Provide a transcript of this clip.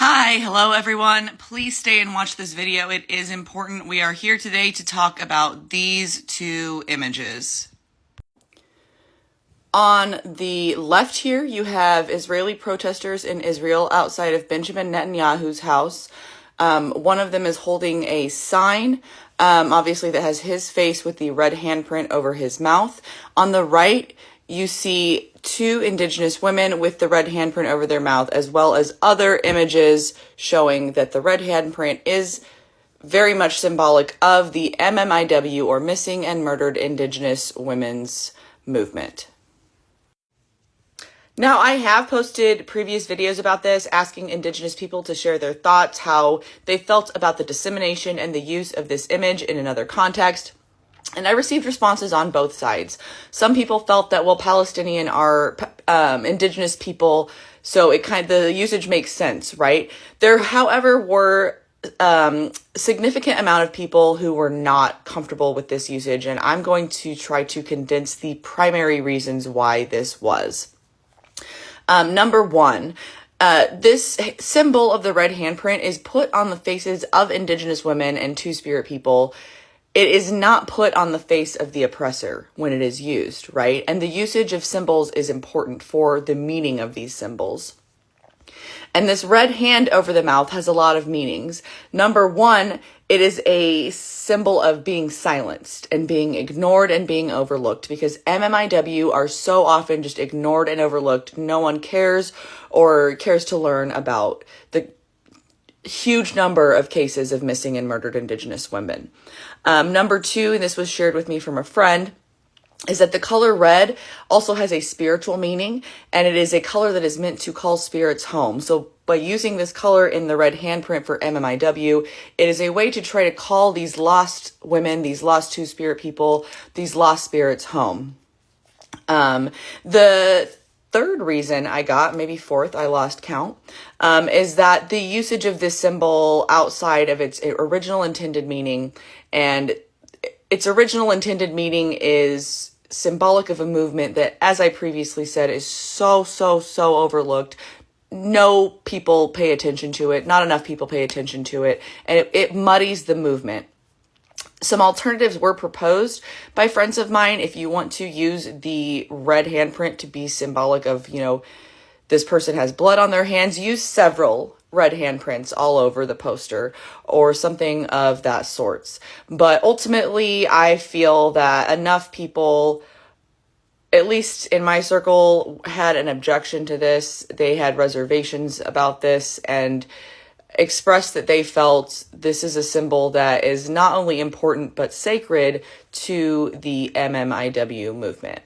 Hi, hello everyone. Please stay and watch this video. It is important. We are here today to talk about these two images. On the left here, you have Israeli protesters in Israel outside of Benjamin Netanyahu's house. One of them is holding a sign, obviously that has his face with the red handprint over his mouth. On the right, you see two indigenous women with the red handprint over their mouth, as well as other images showing that the red handprint is very much symbolic of the MMIW, or Missing and Murdered Indigenous Women's Movement. Now, I have posted previous videos about this, asking Indigenous people to share their thoughts, how they felt about the dissemination and the use of this image in another context. And I received responses on both sides. Some people felt that, well, Palestinian are Indigenous people, so the usage makes sense, right? There, however, were significant amount of people who were not comfortable with this usage, and I'm going to try to condense the primary reasons why this was. Number one, this symbol of the red handprint is put on the faces of Indigenous women and Two-Spirit people. It is not put on the face of the oppressor when it is used, right? And the usage of symbols is important for the meaning of these symbols. And this red hand over the mouth has a lot of meanings. Number one, it is a symbol of being silenced and being ignored and being overlooked, because MMIW are so often just ignored and overlooked. No one cares or cares to learn about the huge number of cases of missing and murdered Indigenous women. Number two, and this was shared with me from a friend, is that the color red also has a spiritual meaning, and it is a color that is meant to call spirits home. So by using this color in the red handprint for MMIW, it is a way to try to call these lost women, these lost Two-Spirit people, these lost spirits home. The third reason I got, maybe fourth, I lost count, is that the usage of this symbol outside of its original intended meaning, and its original intended meaning is symbolic of a movement that, as I previously said, is so overlooked. No people pay attention to it. Not enough people pay attention to it. And it muddies the movement. Some alternatives were proposed by friends of mine. If you want to use the red handprint to be symbolic of, this person has blood on their hands, use several red handprints all over the poster or something of that sorts. But ultimately, I feel that enough people, at least in my circle, had an objection to this. They had reservations about this and expressed that they felt this is a symbol that is not only important but sacred to the MMIW movement.